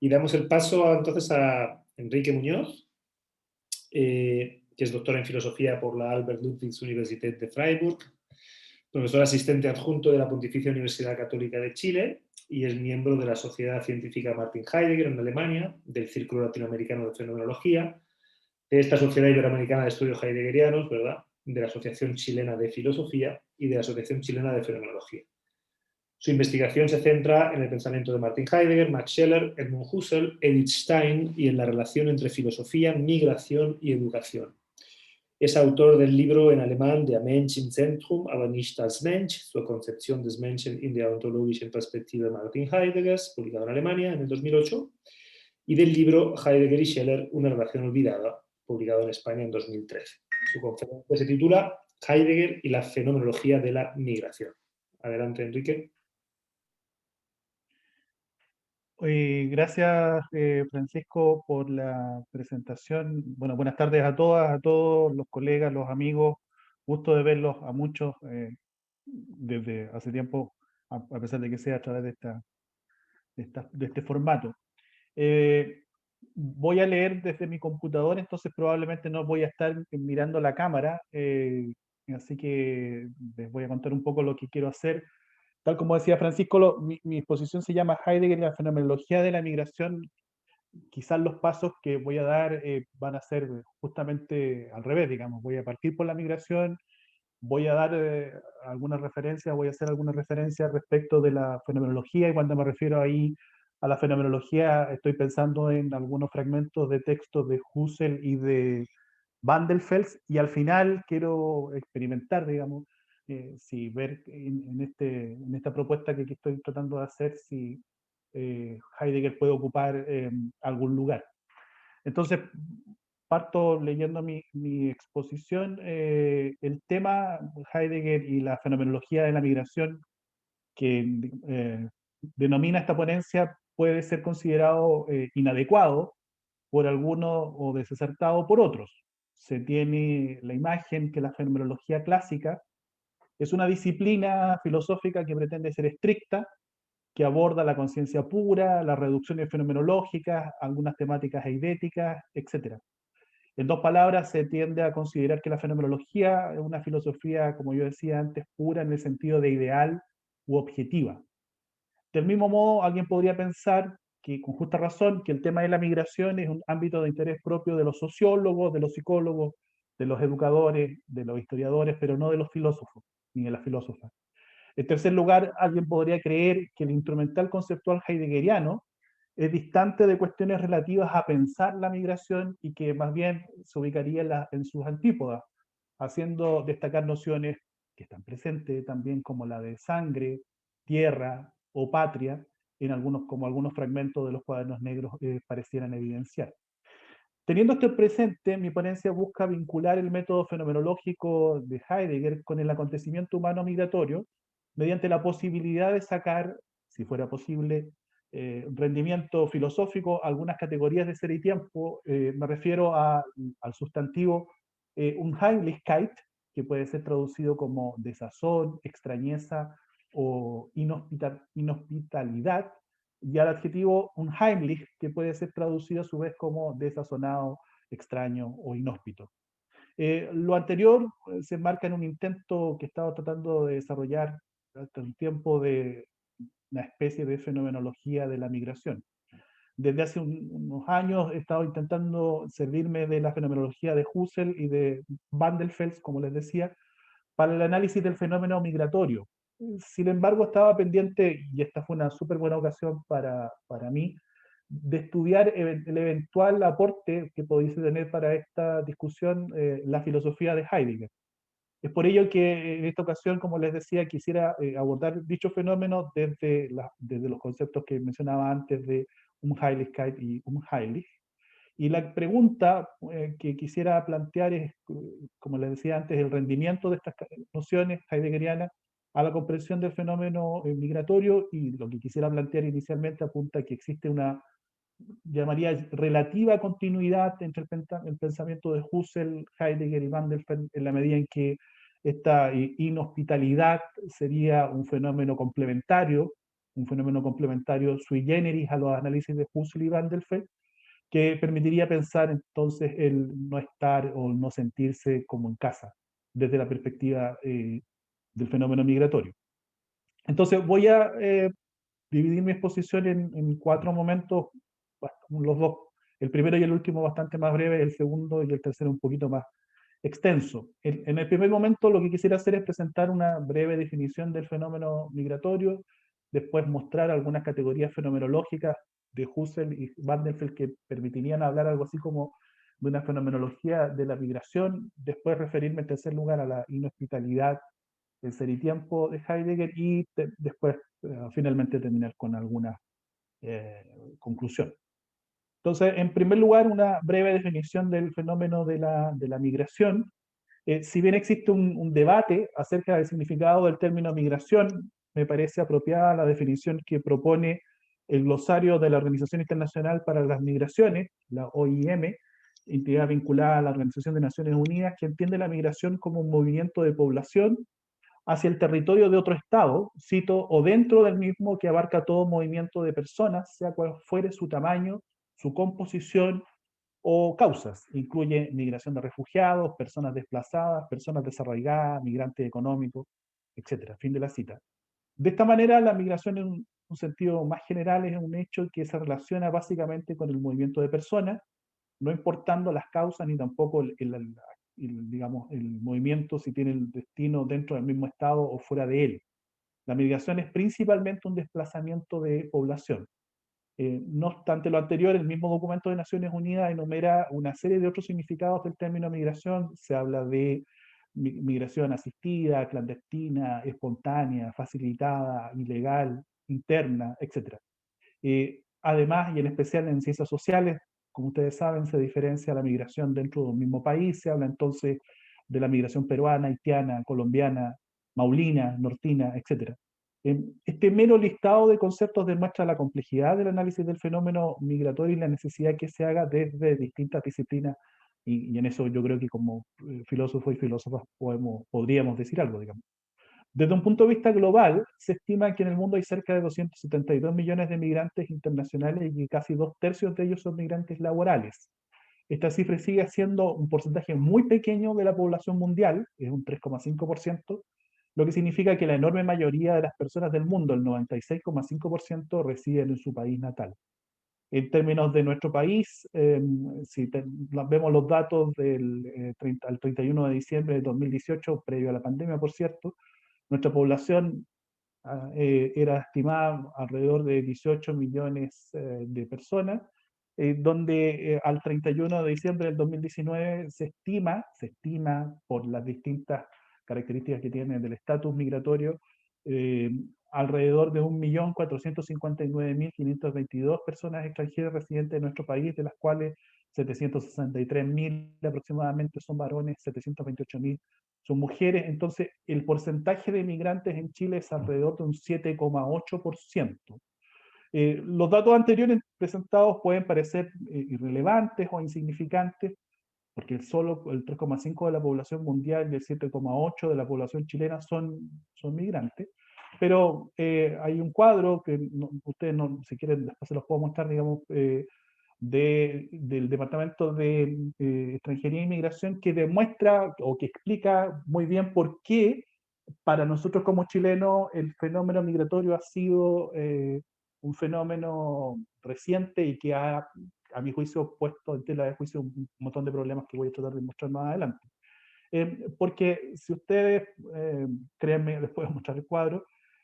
Y damos el paso entonces a Enrique Muñoz, que es doctor en filosofía por la Albert Ludwigs Universität de Freiburg, profesor asistente adjunto de la Pontificia Universidad Católica de Chile y es miembro de la Sociedad Científica Martin Heidegger en Alemania, del Círculo Latinoamericano de Fenomenología, de esta Sociedad Iberoamericana de Estudios Heideggerianos, ¿verdad?, de la Asociación Chilena de Filosofía y de la Asociación Chilena de Fenomenología. Su investigación se centra en el pensamiento de Martin Heidegger, Max Scheler, Edmund Husserl, Edith Stein y en la relación entre filosofía, migración y educación. Es autor del libro en alemán Der Mensch im Zentrum, aber nicht als Mensch, zur Konzeption des Menschen in der ontologischen Perspektive Martin Heideggers, publicado en Alemania en el 2008, y del libro Heidegger y Scheler, una relación olvidada, publicado en España en 2013. Su conferencia se titula Heidegger y la fenomenología de la migración. Adelante, Enrique. Gracias, Francisco, por la presentación. Bueno, buenas tardes a todas, a todos los colegas, los amigos. Gusto de verlos a muchos desde hace tiempo, a pesar de que sea a través de este formato. Voy a leer desde mi computador, entonces probablemente no voy a estar mirando la cámara, así que les voy a contar un poco lo que quiero hacer. Tal como decía Francisco, mi exposición se llama Heidegger y la fenomenología de la migración. Quizás los pasos que voy a dar van a ser justamente al revés, digamos. Voy a partir por la migración, voy a dar algunas referencias, voy a hacer algunas referencias respecto de la fenomenología, y cuando me refiero ahí a la fenomenología estoy pensando en algunos fragmentos de textos de Husserl y de Van der Fels, y al final quiero experimentar, digamos, si ver en esta propuesta que aquí estoy tratando de hacer, si Heidegger puede ocupar algún lugar. Entonces, parto leyendo mi exposición. El tema Heidegger y la fenomenología de la migración que denomina esta ponencia puede ser considerado inadecuado por algunos o desacertado por otros. Se tiene la imagen que la fenomenología clásica es una disciplina filosófica que pretende ser estricta, que aborda la conciencia pura, las reducciones fenomenológicas, algunas temáticas eidéticas, etc. En dos palabras, se tiende a considerar que la fenomenología es una filosofía, como yo decía antes, pura en el sentido de ideal u objetiva. Del mismo modo, alguien podría pensar que, con justa razón, que el tema de la migración es un ámbito de interés propio de los sociólogos, de los psicólogos, de los educadores, de los historiadores, pero no de los filósofos, ni de las filósofas. En tercer lugar, alguien podría creer que el instrumental conceptual heideggeriano es distante de cuestiones relativas a pensar la migración y que más bien se ubicaría en sus antípodas, haciendo destacar nociones que están presentes también, como la de sangre, tierra o patria, como algunos fragmentos de los cuadernos negros parecieran evidenciar. Teniendo esto presente, mi ponencia busca vincular el método fenomenológico de Heidegger con el acontecimiento humano migratorio mediante la posibilidad de sacar, si fuera posible, rendimiento filosófico, algunas categorías de ser y tiempo. Me refiero al sustantivo Unheimlichkeit, que puede ser traducido como desazón, extrañeza o inhospitalidad, y al adjetivo unheimlich, que puede ser traducido a su vez como desazonado, extraño o inhóspito. Lo anterior se enmarca en un intento que he estado tratando de desarrollar hasta un tiempo de una especie de fenomenología de la migración. Desde hace unos años he estado intentando servirme de la fenomenología de Husserl y de Van der Fels, como les decía, para el análisis del fenómeno migratorio. Sin embargo, estaba pendiente, y esta fue una súper buena ocasión para mí, de estudiar el eventual aporte que pudiese tener para esta discusión la filosofía de Heidegger. Es por ello que en esta ocasión, como les decía, quisiera abordar dicho fenómeno desde los conceptos que mencionaba antes de Unheimlichkeit y Unheilig. Y la pregunta que quisiera plantear es, como les decía antes, el rendimiento de estas nociones heideggerianas a la comprensión del fenómeno migratorio, y lo que quisiera plantear inicialmente apunta a que existe una, llamaría, relativa continuidad entre el pensamiento de Husserl, Heidegger y Van der Fels, en la medida en que esta inhospitalidad sería un fenómeno complementario un fenómeno complementario sui generis a los análisis de Husserl y Van der Feld, que permitiría pensar entonces el no estar o no sentirse como en casa, desde la perspectiva del fenómeno migratorio. Entonces voy a dividir mi exposición en cuatro momentos, los dos, el primero y el último bastante más breve, el segundo y el tercero un poquito más extenso. En el primer momento lo que quisiera hacer es presentar una breve definición del fenómeno migratorio, después mostrar algunas categorías fenomenológicas de Husserl y Van der Feld que permitirían hablar algo así como de una fenomenología de la migración, después referirme en tercer lugar a la inhospitalidad, el ser y tiempo de Heidegger y después finalmente terminar con alguna eh, conclusión. Entonces, en primer lugar, una breve definición del fenómeno de la migración. Si bien existe un debate acerca del significado del término migración, me parece apropiada la definición que propone el glosario de la Organización Internacional para las Migraciones, la OIM, entidad vinculada a la Organización de Naciones Unidas, que entiende la migración como un movimiento de población hacia el territorio de otro Estado, cito, o dentro del mismo que abarca todo movimiento de personas, sea cual fuere su tamaño, su composición o causas. Incluye migración de refugiados, personas desplazadas, personas desarraigadas, migrantes económicos, etcétera. Fin de la cita. De esta manera, la migración en un sentido más general es un hecho que se relaciona básicamente con el movimiento de personas, no importando las causas ni tampoco digamos, el movimiento si tiene el destino dentro del mismo estado o fuera de él. La migración es principalmente un desplazamiento de población. No obstante lo anterior, el mismo documento de Naciones Unidas enumera una serie de otros significados del término migración. Se habla de migración asistida, clandestina, espontánea, facilitada, ilegal, interna, etc. Además, y en especial en ciencias sociales, como ustedes saben, se diferencia la migración dentro de un mismo país. Se habla entonces de la migración peruana, haitiana, colombiana, maulina, nortina, etc. Este mero listado de conceptos demuestra la complejidad del análisis del fenómeno migratorio y la necesidad que se haga desde distintas disciplinas, y en eso yo creo que como filósofos y filósofas podríamos decir algo, digamos. Desde un punto de vista global, se estima que en el mundo hay cerca de 272 millones de migrantes internacionales y que casi dos tercios de ellos son migrantes laborales. Esta cifra sigue siendo un porcentaje muy pequeño de la población mundial, es un 3,5%, lo que significa que la enorme mayoría de las personas del mundo, el 96,5%, residen en su país natal. En términos de nuestro país, si vemos los datos al 31 de diciembre de 2018, previo a la pandemia, por cierto, nuestra población era estimada alrededor de 18 millones de personas, donde al 31 de diciembre del 2019 se estima por las distintas características que tiene del estatus migratorio, eh, alrededor de 1.459.522 personas extranjeras residentes en nuestro país, de las cuales 763.000 aproximadamente son varones, 728.000 son mujeres. Entonces el porcentaje de migrantes en Chile es alrededor de un 7,8%. Los datos anteriores presentados pueden parecer irrelevantes o insignificantes, porque solo el 3,5% de la población mundial y el 7,8% de la población chilena son migrantes, pero hay un cuadro que ustedes, si quieren, después se los puedo mostrar, digamos, del Departamento de Extranjería e Inmigración, que demuestra o que explica muy bien por qué para nosotros como chilenos el fenómeno migratorio ha sido un fenómeno reciente y que ha, a mi juicio, puesto en tela de juicio un montón de problemas que voy a tratar de mostrar más adelante. Porque si ustedes, créanme, les puedo mostrar el cuadro,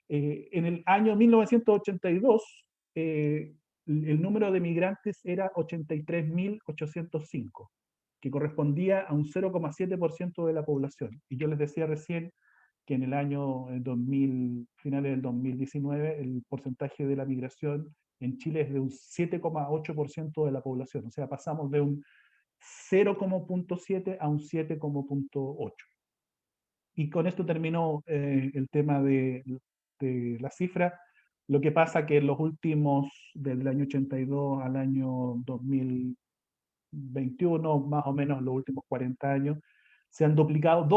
en el año 1982, el número de migrantes era 83.805, que correspondía a un 0,7% de la población. Y yo les decía recién que en el año 2000, finales del 2019, el porcentaje de la migración en Chile es de un 7,8% de la población. O sea, pasamos de un 0,7 a un 7,8. Y con esto terminó el tema de la cifra. Lo que pasa que en los últimos, del año 82 al año 2021, más o menos los últimos 40 años, se han duplicado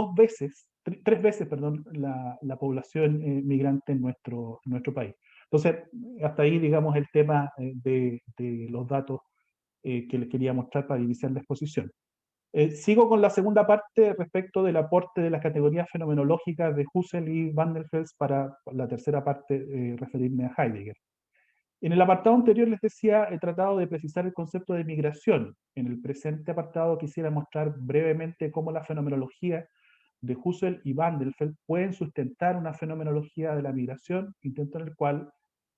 tres veces, perdón, la población migrante en nuestro país. Entonces, hasta ahí, digamos, el tema de los datos que les quería mostrar para iniciar la exposición. Sigo con la segunda parte respecto del aporte de las categorías fenomenológicas de Husserl y Van der Fels para la tercera parte referirme a Heidegger. En el apartado anterior les decía, he tratado de precisar el concepto de migración. En el presente apartado quisiera mostrar brevemente cómo la fenomenología de Husserl y Van der Fels pueden sustentar una fenomenología de la migración, intento en el cual,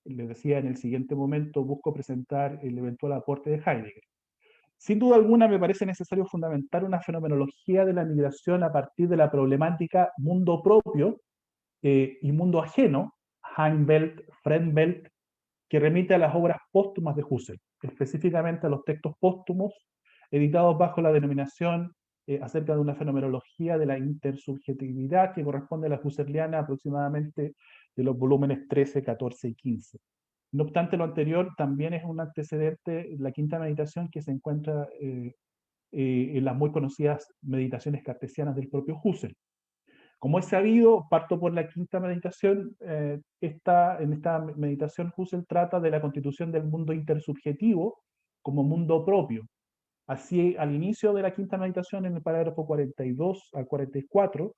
les decía en el siguiente momento, busco presentar el eventual aporte de Heidegger. Sin duda alguna me parece necesario fundamentar una fenomenología de la migración a partir de la problemática mundo propio y mundo ajeno, Heimwelt, Fremdwelt, que remite a las obras póstumas de Husserl, específicamente a los textos póstumos editados bajo la denominación acerca de una fenomenología de la intersubjetividad que corresponde a la husserliana aproximadamente de los volúmenes 13, 14 y 15. No obstante, lo anterior también es un antecedente, la quinta meditación que se encuentra en las muy conocidas meditaciones cartesianas del propio Husserl. Como es sabido, parto por la quinta meditación. En esta meditación Husserl trata de la constitución del mundo intersubjetivo como mundo propio. Así, al inicio de la quinta meditación, en el parágrafo 42 al 44,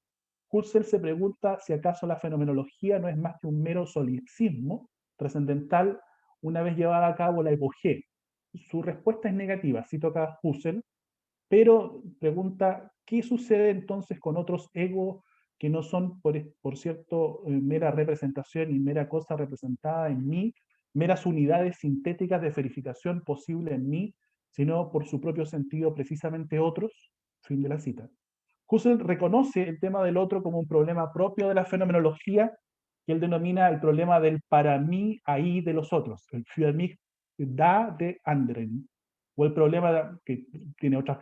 Husserl se pregunta si acaso la fenomenología no es más que un mero solipsismo trascendental una vez llevada a cabo la epogé. Su respuesta es negativa, cito acá Husserl, pero pregunta, ¿qué sucede entonces con otros egos que no son, por cierto, mera representación y mera cosa representada en mí, meras unidades sintéticas de verificación posible en mí, sino por su propio sentido precisamente otros? Fin de la cita. Husserl reconoce el tema del otro como un problema propio de la fenomenología que él denomina el problema del para mí ahí de los otros, el für mich da de anderen, o el problema que tiene otras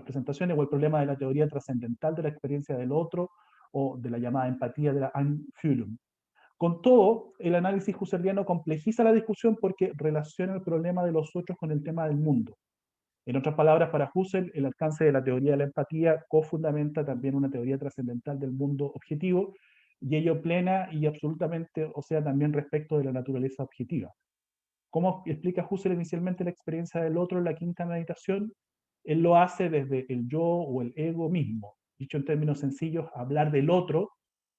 presentaciones, o el problema de la teoría trascendental de la experiencia del otro, o de la llamada empatía de la Einfühlung. Con todo, el análisis husserliano complejiza la discusión porque relaciona el problema de los otros con el tema del mundo. En otras palabras, para Husserl, el alcance de la teoría de la empatía cofundamenta también una teoría trascendental del mundo objetivo, y ello plena y absolutamente, o sea, también respecto de la naturaleza objetiva. ¿Cómo explica Husserl inicialmente la experiencia del otro en la quinta meditación? Él lo hace desde el yo o el ego mismo. Dicho en términos sencillos, hablar del otro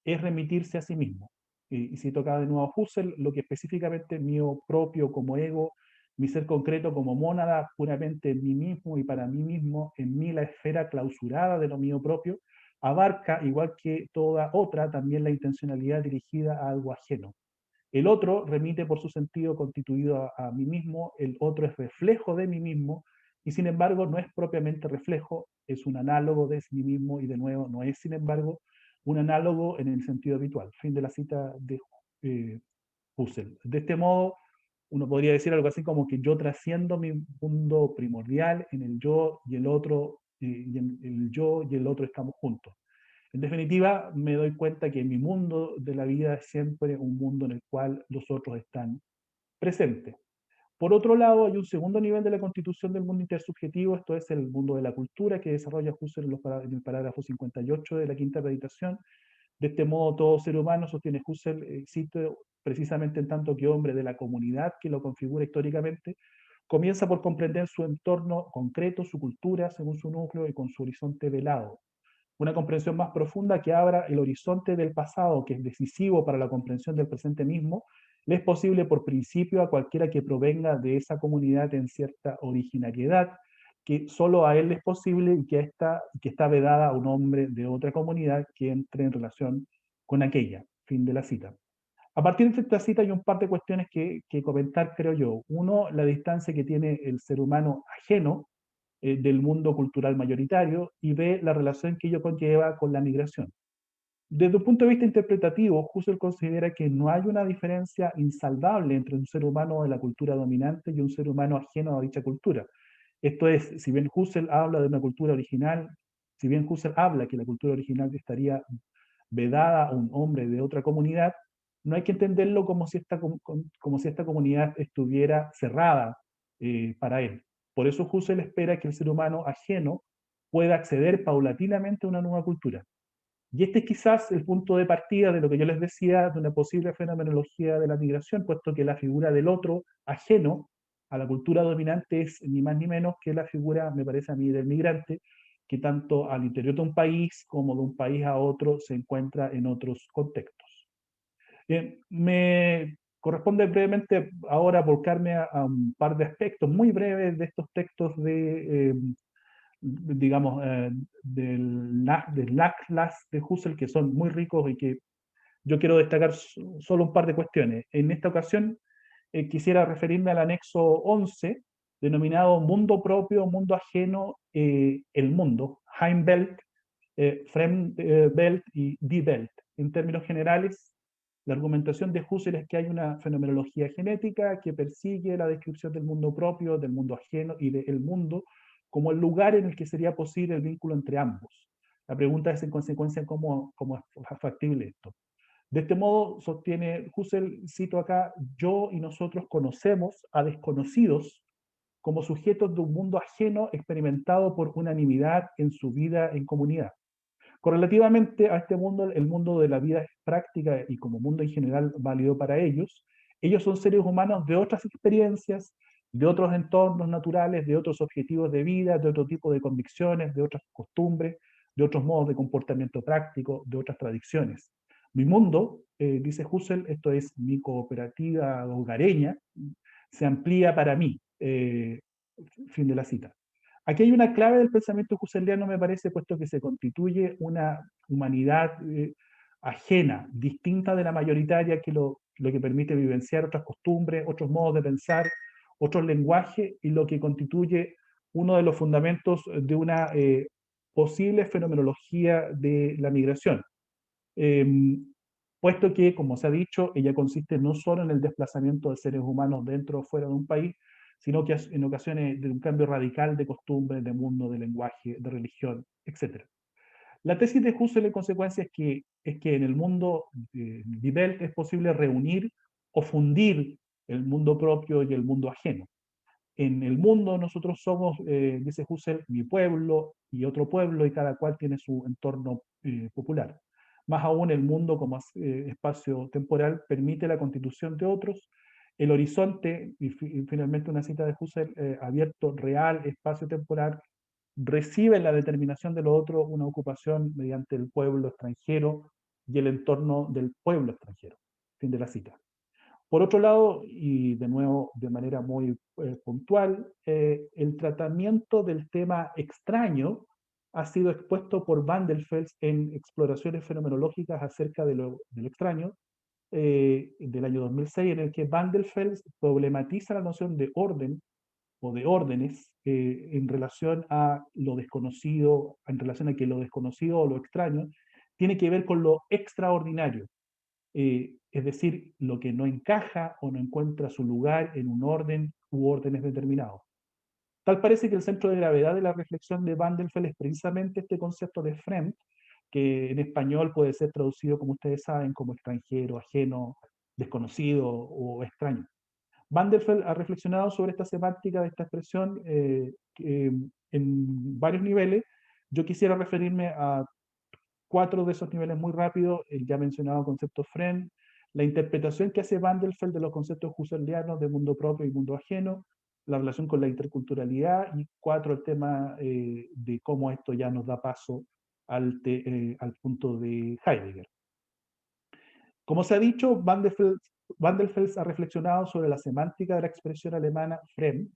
es remitirse a sí mismo. Y si toca de nuevo a Husserl, lo que específicamente mío propio como ego, mi ser concreto como mónada, puramente en mí mismo y para mí mismo, en mí la esfera clausurada de lo mío propio, abarca, igual que toda otra, también la intencionalidad dirigida a algo ajeno. El otro remite por su sentido constituido a mí mismo, el otro es reflejo de mí mismo, y sin embargo no es propiamente reflejo, es un análogo de sí mismo, y de nuevo no es sin embargo un análogo en el sentido habitual. Fin de la cita de eh, Husserl. De este modo, uno podría decir algo así como que yo trasciendo mi mundo primordial en el yo y el otro, y en el yo y el otro estamos juntos. En definitiva, me doy cuenta que mi mundo de la vida es siempre un mundo en el cual los otros están presentes. Por otro lado, hay un segundo nivel de la constitución del mundo intersubjetivo, esto es el mundo de la cultura que desarrolla Husserl en el parágrafo 58 de la quinta meditación. De este modo, todo ser humano, sostiene Husserl, existe precisamente en tanto que hombre de la comunidad que lo configura históricamente, comienza por comprender su entorno concreto, su cultura, según su núcleo y con su horizonte velado. Una comprensión más profunda que abra el horizonte del pasado, que es decisivo para la comprensión del presente mismo, le es posible por principio a cualquiera que provenga de esa comunidad en cierta originariedad, que solo a él es posible y que está vedada a un hombre de otra comunidad que entre en relación con aquella. Fin de la cita. A partir de esta cita hay un par de cuestiones que comentar, creo yo. Uno, la distancia que tiene el ser humano ajeno del mundo cultural mayoritario, y B, la relación que ello conlleva con la migración. Desde un punto de vista interpretativo, Husserl considera que no hay una diferencia insalvable entre un ser humano de la cultura dominante y un ser humano ajeno a dicha cultura. Esto es, si bien Husserl habla de una cultura original, si bien Husserl habla que la cultura original estaría vedada a un hombre de otra comunidad, no hay que entenderlo como si esta comunidad estuviera cerrada para él. Por eso Husserl espera que el ser humano ajeno pueda acceder paulatinamente a una nueva cultura. Y este es quizás el punto de partida de lo que yo les decía, de una posible fenomenología de la migración, puesto que la figura del otro, ajeno a la cultura dominante, es ni más ni menos que la figura, me parece a mí, del migrante, que tanto al interior de un país como de un país a otro se encuentra en otros contextos. Me corresponde brevemente ahora volcarme a un par de aspectos muy breves de estos textos digamos, del Atlas de Husserl, que son muy ricos y que yo quiero destacar solo un par de cuestiones. En esta ocasión quisiera referirme al anexo 11, denominado Mundo propio, mundo ajeno, el mundo, Heimwelt, Fremdwelt y Die Welt. En términos generales, la argumentación de Husserl es que hay una fenomenología genética que persigue la descripción del mundo propio, del mundo ajeno y del mundo como el lugar en el que sería posible el vínculo entre ambos. La pregunta es en consecuencia cómo es factible esto. De este modo, sostiene Husserl, cito acá, yo y nosotros conocemos a desconocidos como sujetos de un mundo ajeno experimentado por unanimidad en su vida en comunidad. Correlativamente a este mundo, el mundo de la vida práctica y como mundo en general válido para ellos, ellos son seres humanos de otras experiencias, de otros entornos naturales, de otros objetivos de vida, de otro tipo de convicciones, de otras costumbres, de otros modos de comportamiento práctico, de otras tradiciones. Mi mundo, dice Husserl, esto es mi cooperativa hogareña, se amplía para mí. Fin de la cita. Aquí hay una clave del pensamiento husserliano, me parece, puesto que se constituye una humanidad ajena, distinta de la mayoritaria, que lo que permite vivenciar otras costumbres, otros modos de pensar, otros lenguajes, y lo que constituye uno de los fundamentos de una posible fenomenología de la migración. Eh, Puesto que, como se ha dicho, ella consiste no solo en el desplazamiento de seres humanos dentro o fuera de un país, sino que en ocasiones de un cambio radical de costumbres, de mundo, de lenguaje, de religión, etc. La tesis de Husserl, en consecuencia, es que en el mundo de Welt es posible reunir o fundir el mundo propio y el mundo ajeno. En el mundo nosotros somos, dice Husserl, mi pueblo y otro pueblo, y cada cual tiene su entorno popular. Más aún, el mundo como espacio temporal permite la constitución de otros. El horizonte, y finalmente una cita de Husserl, abierto, real, espacio temporal, recibe la determinación de lo otro una ocupación mediante el pueblo extranjero y el entorno del pueblo extranjero. Fin de la cita. Por otro lado, y de nuevo de manera muy puntual, el tratamiento del tema extraño ha sido expuesto por Van der Fels en exploraciones fenomenológicas acerca de lo extraño del año 2006, en el que Van der Fels problematiza la noción de orden o de órdenes en relación a lo desconocido, en relación a que lo desconocido o lo extraño tiene que ver con lo extraordinario, es decir, lo que no encaja o no encuentra su lugar en un orden u órdenes determinados. Tal parece que el centro de gravedad de la reflexión de Van der Fels es precisamente este concepto de Fremd, que en español puede ser traducido, como ustedes saben, como extranjero, ajeno, desconocido o extraño. Van der Fels ha reflexionado sobre esta semántica de esta expresión en varios niveles. Yo quisiera referirme a 4 de esos niveles muy rápido, el ya mencionado concepto Fremd, la interpretación que hace Van der Fels de los conceptos husserlianos de mundo propio y mundo ajeno, la relación con la interculturalidad, y 4, el tema de cómo esto ya nos da paso al punto de Heidegger. Como se ha dicho, Van der Fels ha reflexionado sobre la semántica de la expresión alemana Fremd,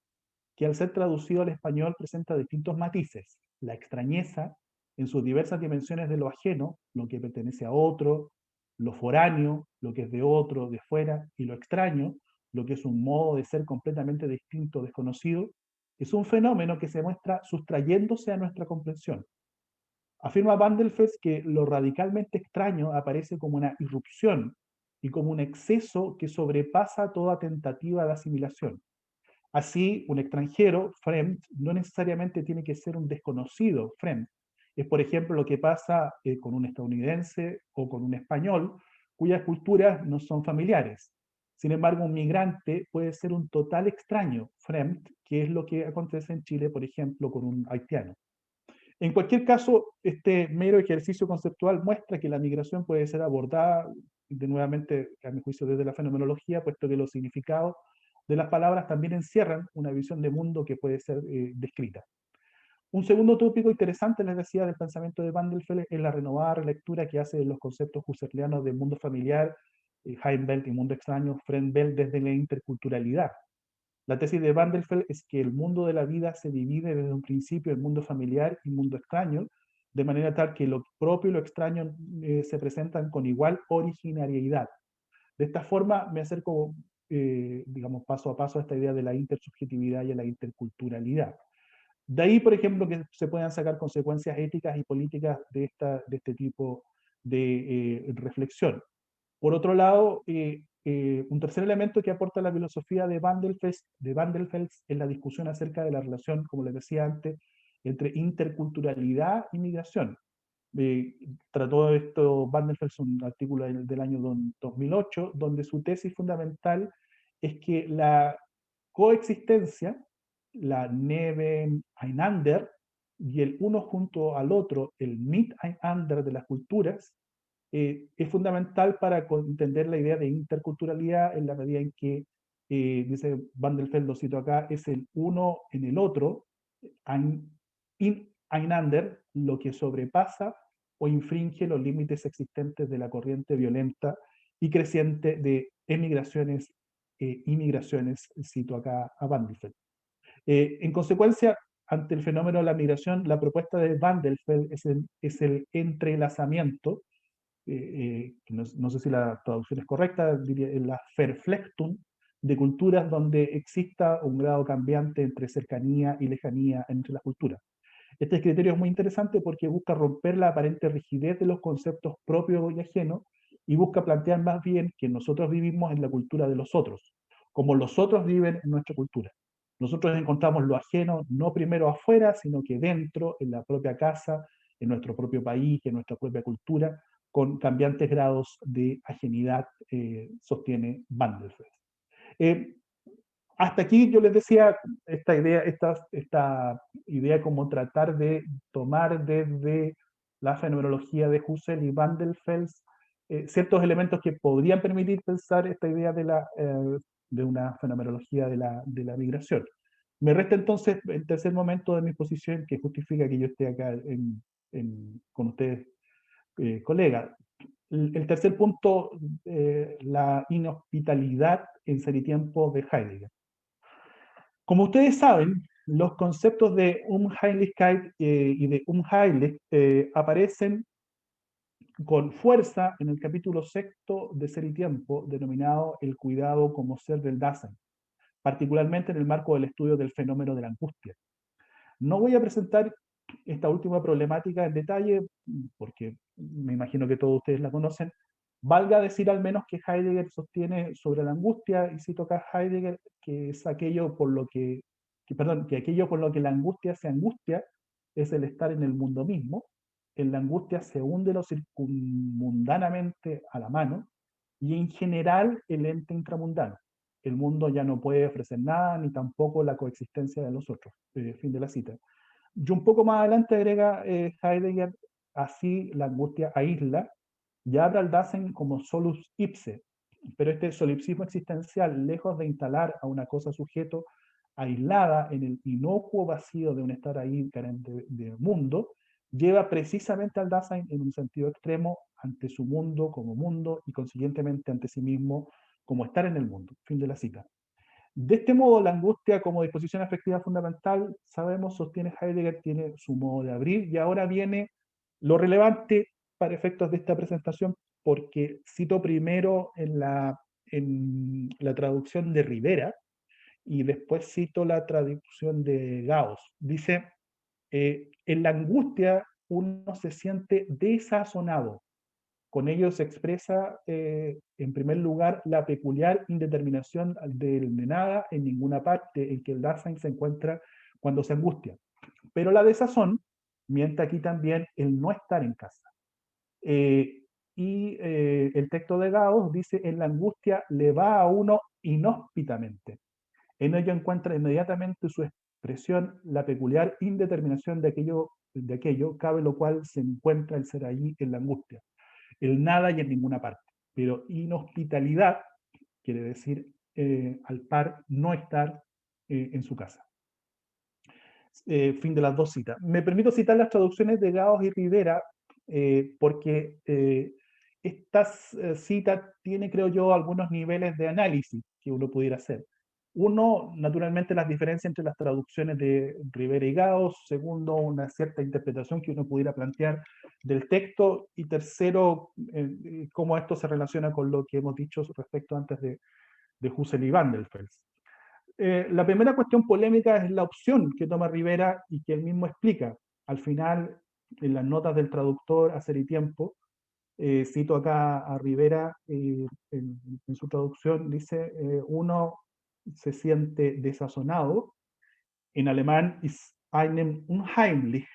que al ser traducido al español presenta distintos matices. La extrañeza en sus diversas dimensiones de lo ajeno, lo que pertenece a otro, lo foráneo, lo que es de otro, de fuera, y lo extraño, lo que es un modo de ser completamente distinto, desconocido, es un fenómeno que se muestra sustrayéndose a nuestra comprensión. Afirma Van der Fels que lo radicalmente extraño aparece como una irrupción y como un exceso que sobrepasa toda tentativa de asimilación. Así, un extranjero, Fremd, no necesariamente tiene que ser un desconocido, Fremd. Es, por ejemplo, lo que pasa con un estadounidense o con un español, cuyas culturas no son familiares. Sin embargo, un migrante puede ser un total extraño, Fremd, que es lo que acontece en Chile, por ejemplo, con un haitiano. En cualquier caso, este mero ejercicio conceptual muestra que la migración puede ser abordada, de nuevamente, a mi juicio, desde la fenomenología, puesto que los significados de las palabras también encierran una visión de mundo que puede ser descrita. Un segundo tópico interesante, les decía, del pensamiento de Van der Velde es la renovada relectura que hace de los conceptos husserlianos de mundo familiar, Heimbelt y mundo extraño, Frenbelt desde la interculturalidad. La tesis de Van der Velde es que el mundo de la vida se divide desde un principio en mundo familiar y mundo extraño, de manera tal que lo propio y lo extraño se presentan con igual originariedad. De esta forma me acerco, digamos, paso a paso a esta idea de la intersubjetividad y a la interculturalidad. De ahí, por ejemplo, que se puedan sacar consecuencias éticas y políticas de este tipo de reflexión. Por otro lado, un tercer elemento que aporta la filosofía de Van der Velde es la discusión acerca de la relación, como les decía antes, entre interculturalidad y migración. Eh, Trató esto Van der Velde en un artículo del año 2008, donde su tesis fundamental es que la coexistencia, la Nebeneinander, y el uno junto al otro, el Miteinander de las culturas, es fundamental para entender la idea de interculturalidad en la medida en que, dice Van der Velde, lo cito acá, es el uno en el otro, Einander, lo que sobrepasa o infringe los límites existentes de la corriente violenta y creciente de emigraciones e inmigraciones, cito acá a Van der Velde. En consecuencia, ante el fenómeno de la migración, la propuesta de Van der Velde es el entrelazamiento, no sé si la traducción es correcta, diría la Verflechtung de culturas donde exista un grado cambiante entre cercanía y lejanía entre las culturas. Este criterio es muy interesante porque busca romper la aparente rigidez de los conceptos propios y ajenos y busca plantear más bien que nosotros vivimos en la cultura de los otros, como los otros viven en nuestra cultura. Nosotros encontramos lo ajeno no primero afuera, sino que dentro, en la propia casa, en nuestro propio país, en nuestra propia cultura, con cambiantes grados de ajenidad, sostiene Van der Velde. Eh, Hasta aquí yo les decía esta idea como tratar de tomar desde la fenomenología de Husserl y Van der Velde ciertos elementos que podrían permitir pensar esta idea de una fenomenología de la migración. Me resta entonces el tercer momento de mi exposición que justifica que yo esté acá con ustedes, colegas. El tercer punto, la inhospitalidad en ser y tiempo de Heidegger. Como ustedes saben, los conceptos de Unheimlichkeit y de Unheilig aparecen con fuerza en el capítulo sexto de Ser y Tiempo, denominado El cuidado como ser del Dasein, particularmente en el marco del estudio del fenómeno de la angustia. No voy a presentar esta última problemática en detalle, porque me imagino que todos ustedes la conocen. Valga decir al menos que Heidegger sostiene sobre la angustia, y cito acá a Heidegger, que es aquello por lo que aquello por lo que la angustia se angustia es el estar en el mundo mismo. En la angustia se hunde lo circunmundanamente a la mano, y en general el ente intramundano. El mundo ya no puede ofrecer nada, ni tampoco la coexistencia de los otros. Fin de la cita. Y un poco más adelante agrega Heidegger, así la angustia aísla, y habla al Dasein como solus ipse, pero este solipsismo existencial, lejos de instalar a una cosa sujeto aislada en el inocuo vacío de un estar ahí carente de mundo, lleva precisamente al Dasein en un sentido extremo ante su mundo y consiguientemente ante sí mismo como estar en el mundo. Fin de la cita. De este modo, la angustia como disposición afectiva fundamental, sabemos, sostiene Heidegger, tiene su modo de abrir, y ahora viene lo relevante para efectos de esta presentación, porque cito primero en la traducción de Rivera y después cito la traducción de Gauss. Dice, en la angustia uno se siente desazonado. Con ello se expresa, en primer lugar, la peculiar indeterminación de nada en ninguna parte en que el Dasein se encuentra cuando se angustia. Pero la desazón miente aquí también el no estar en casa. El texto de Gauss dice, en la angustia le va a uno inhóspitamente. En ello encuentra inmediatamente su expresión la peculiar indeterminación de aquello de aquello, cabe lo cual se encuentra el ser allí en la angustia, el nada y en ninguna parte. Pero inhospitalidad quiere decir al par no estar en su casa. Fin de las dos citas. Me permito citar las traducciones de Gaos y Rivera porque esta cita tiene, creo yo, algunos niveles de análisis que uno pudiera hacer. Uno, naturalmente, las diferencias entre las traducciones de Rivera y Gaos. Segundo, una cierta interpretación que uno pudiera plantear del texto. Y tercero, cómo esto se relaciona con lo que hemos dicho respecto antes de Husserl y Van der Fels. La primera cuestión polémica es la opción que toma Rivera y que él mismo explica. Al final, en las notas del traductor Hacer y Tiempo, cito acá a Rivera en su traducción, dice, uno se siente desazonado, en alemán ist einem unheimlich,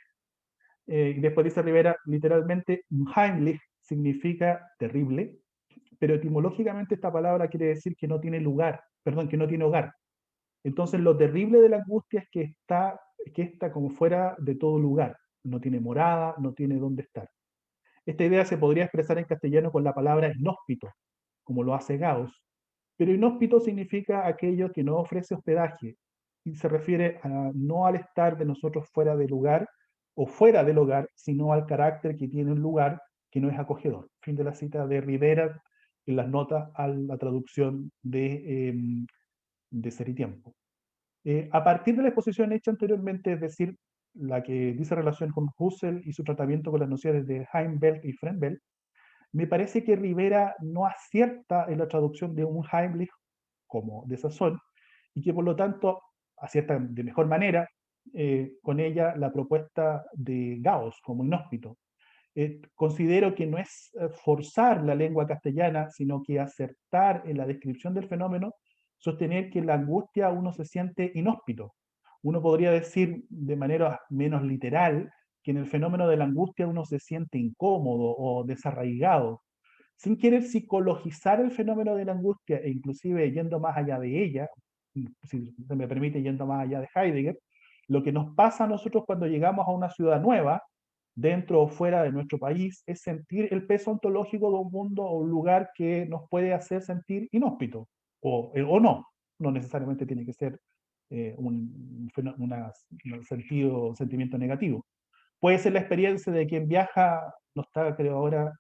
y después dice Rivera, literalmente, unheimlich significa terrible, pero etimológicamente esta palabra quiere decir que no tiene lugar, perdón, que no tiene hogar. Entonces, lo terrible de la angustia es que está como fuera de todo lugar. No tiene morada, no tiene dónde estar. Esta idea se podría expresar en castellano con la palabra inhóspito, como lo hace Gauss. Pero inhóspito significa aquello que no ofrece hospedaje y se refiere no al estar de nosotros fuera del lugar o fuera del hogar, sino al carácter que tiene un lugar que no es acogedor. Fin de la cita de Rivera en las notas a la traducción de Ser y Tiempo. A partir de la exposición hecha anteriormente, es decir, la que dice relación con Husserl y su tratamiento con las nociones de Heimbelt y Fremdelt, me parece que Rivera no acierta en la traducción de un Heimlich como desazón y que por lo tanto acierta de mejor manera con ella la propuesta de Gauss como inhóspito. Considero que no es forzar la lengua castellana, sino que acertar en la descripción del fenómeno, sostener que en la angustia uno se siente inhóspito. Uno podría decir de manera menos literal que en el fenómeno de la angustia uno se siente incómodo o desarraigado, sin querer psicologizar el fenómeno de la angustia e inclusive yendo más allá de ella, si se me permite, yendo más allá de Heidegger, lo que nos pasa a nosotros cuando llegamos a una ciudad nueva, dentro o fuera de nuestro país, es sentir el peso ontológico de un mundo o un lugar que nos puede hacer sentir inhóspito, o no, no necesariamente tiene que ser un sentimiento negativo. Puede ser la experiencia de quien viaja, no está, creo ahora,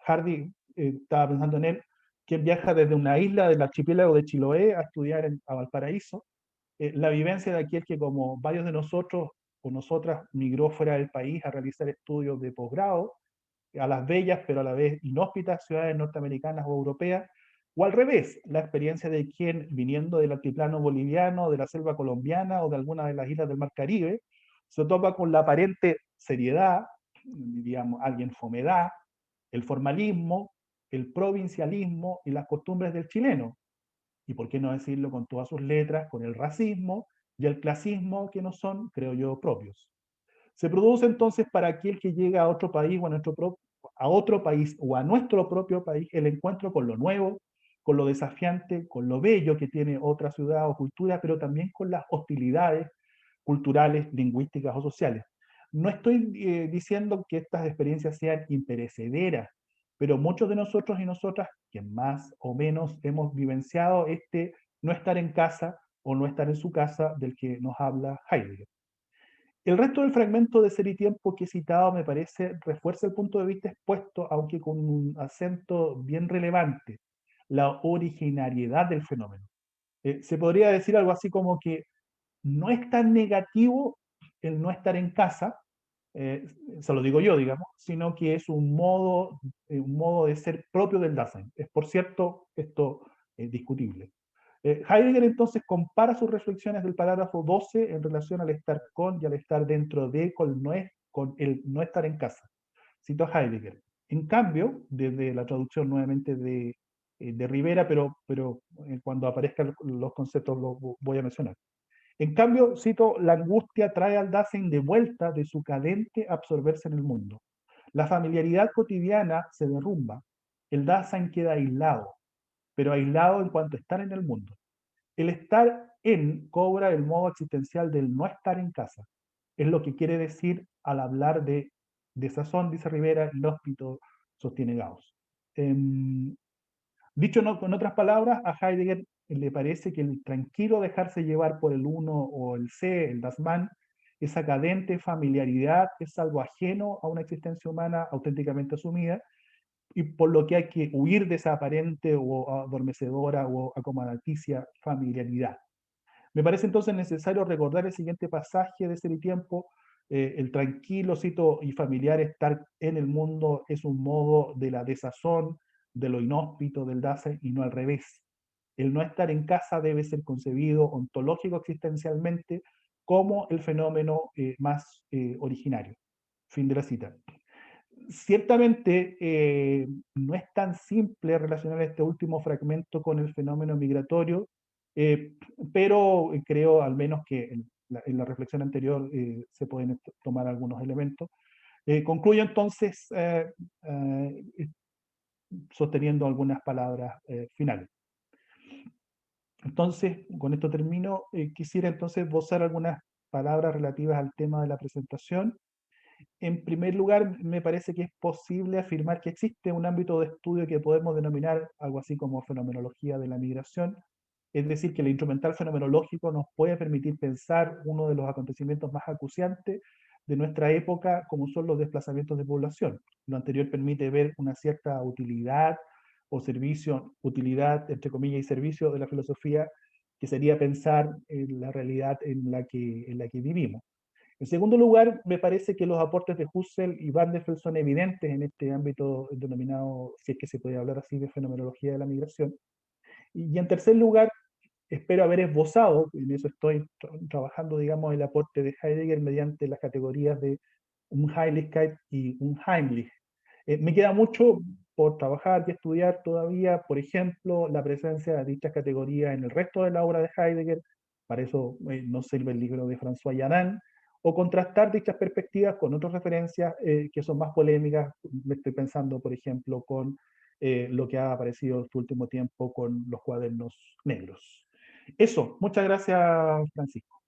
Hardy, estaba pensando en él, quien viaja desde una isla del archipiélago de Chiloé a estudiar a Valparaíso, la vivencia de aquel que como varios de nosotros o nosotras migró fuera del país a realizar estudios de posgrado, a las bellas pero a la vez inhóspitas ciudades norteamericanas o europeas, o al revés, la experiencia de quien viniendo del altiplano boliviano, de la selva colombiana o de alguna de las islas del Mar Caribe, se topa con la aparente seriedad, diríamos alguien fomedad, el formalismo, el provincialismo y las costumbres del chileno, y por qué no decirlo con todas sus letras, con el racismo y el clasismo que no son, creo yo, propios. Se produce entonces para aquel que llega a otro país o a otro país o a nuestro propio país el encuentro con lo nuevo, con lo desafiante, con lo bello que tiene otra ciudad o cultura, pero también con las hostilidades culturales, lingüísticas o sociales. No estoy diciendo que estas experiencias sean imperecederas, pero muchos de nosotros y nosotras, que más o menos hemos vivenciado este no estar en casa o no estar en su casa del que nos habla Heidegger. El resto del fragmento de Ser y Tiempo que he citado me parece refuerza el punto de vista expuesto, aunque con un acento bien relevante, la originariedad del fenómeno. Se podría decir algo así como que no es tan negativo el no estar en casa, se lo digo yo, digamos, sino que es un modo de ser propio del Dasein. Es, por cierto, esto discutible. Heidegger entonces compara sus reflexiones del parágrafo 12 en relación al estar con y al estar dentro de, con el no estar en casa. Cito a Heidegger. En cambio, desde la traducción nuevamente de Rivera, pero cuando aparezcan los conceptos los voy a mencionar. En cambio, cito, la angustia trae al Dasein de vuelta de su cadente absorberse en el mundo. La familiaridad cotidiana se derrumba. El Dasein queda aislado, pero aislado en cuanto a estar en el mundo. El estar en cobra el modo existencial del no estar en casa. es lo que quiere decir al hablar de desazón, dice Rivera, inhóspito, sostiene Gauss. Dicho con otras palabras, a Heidegger le parece que el tranquilo dejarse llevar por el uno o el C, el Das Man, esa cadente familiaridad es algo ajeno a una existencia humana auténticamente asumida, y por lo que hay que huir de esa aparente o adormecedora o acomodaticia familiaridad. Me parece entonces necesario recordar el siguiente pasaje de Ser y Tiempo. El tranquilo, cito, y familiar estar en el mundo es un modo de la desazón, de lo inhóspito del Dasein y no al revés. El no estar en casa debe ser concebido ontológico existencialmente como el fenómeno más originario. Fin de la cita. Ciertamente no es tan simple relacionar este último fragmento con el fenómeno migratorio, eh, pero creo al menos que en la reflexión anterior se pueden tomar algunos elementos. Concluyo entonces sosteniendo algunas palabras finales. Entonces, con esto termino. Quisiera entonces esbozar algunas palabras relativas al tema de la presentación. En primer lugar, me parece que es posible afirmar que existe un ámbito de estudio que podemos denominar algo así como fenomenología de la migración, es decir, que el instrumental fenomenológico nos puede permitir pensar uno de los acontecimientos más acuciantes de nuestra época, como son los desplazamientos de población. Lo anterior permite ver una cierta utilidad o servicio, utilidad entre comillas y servicio de la filosofía, que sería pensar en la realidad en la que vivimos. En segundo lugar, me parece que los aportes de Husserl y Van der Velde son evidentes en este ámbito denominado, si es que se puede hablar así, de fenomenología de la migración. Y en tercer lugar, espero haber esbozado, en eso estoy trabajando, digamos, el aporte de Heidegger mediante las categorías de Unheimlichkeit y Unheimlich. Me queda mucho por trabajar y estudiar todavía, por ejemplo, la presencia de dichas categorías en el resto de la obra de Heidegger, para eso nos sirve el libro de François Yanan, o contrastar dichas perspectivas con otras referencias que son más polémicas. Me estoy pensando, por ejemplo, con lo que ha aparecido en este último tiempo con los cuadernos negros. Eso, muchas gracias, Francisco.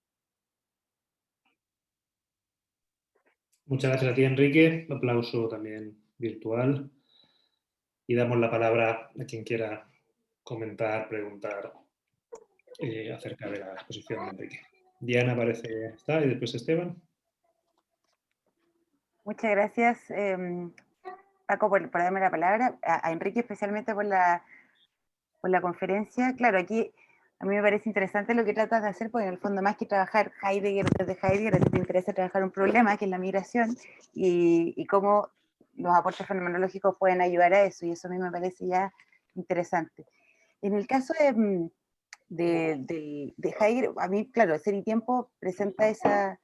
Muchas gracias a ti, Enrique. Un aplauso también virtual. Y damos la palabra a quien quiera comentar, preguntar acerca de la exposición de Enrique. Diana parece estar y después Esteban. Muchas gracias, Paco, por darme la palabra, a Enrique especialmente por la conferencia. Claro, aquí a mí me parece interesante lo que tratas de hacer, porque en el fondo más que trabajar Heidegger desde Heidegger, te interesa trabajar un problema que es la migración y cómo los aportes fenomenológicos pueden ayudar a eso, y eso a mí me parece ya interesante. En el caso de Heidegger, a mí, claro, Ser y Tiempo presenta esa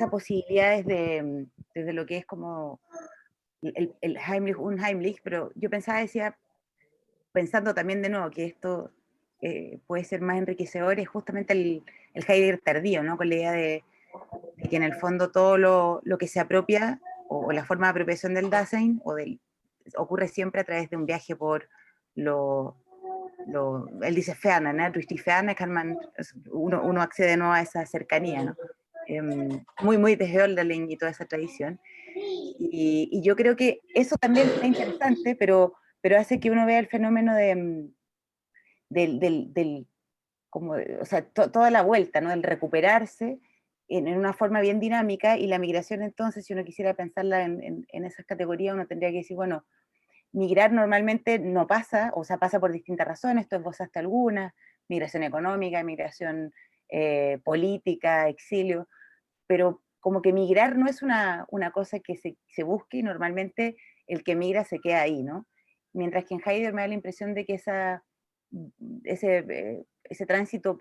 posibilidad desde lo que es como el Heimlich, Unheimlich, pero yo decía, pensando también de nuevo que esto puede ser más enriquecedor, es justamente el Heidegger tardío, ¿no? Con la idea de que en el fondo todo lo que se apropia, o la forma de apropiación del Dasein, ocurre siempre a través de un viaje por él dice Ferne, ¿no? Durch die Ferne uno accede ¿no? a esa cercanía, ¿no? Muy, muy de Hölderlin y toda esa tradición. Y yo creo que eso también es interesante, pero hace que uno vea el fenómeno como, o sea, toda la vuelta, ¿no? El recuperarse en una forma bien dinámica, y la migración entonces, si uno quisiera pensarla en esas categorías, uno tendría que decir, bueno, migrar normalmente no pasa, o sea, pasa por distintas razones, tú esbozaste algunas, migración económica, migración política, exilio, pero como que migrar no es una cosa que se busque, y normalmente el que migra se queda ahí, ¿no? Mientras que en Heidegger me da la impresión de que ese tránsito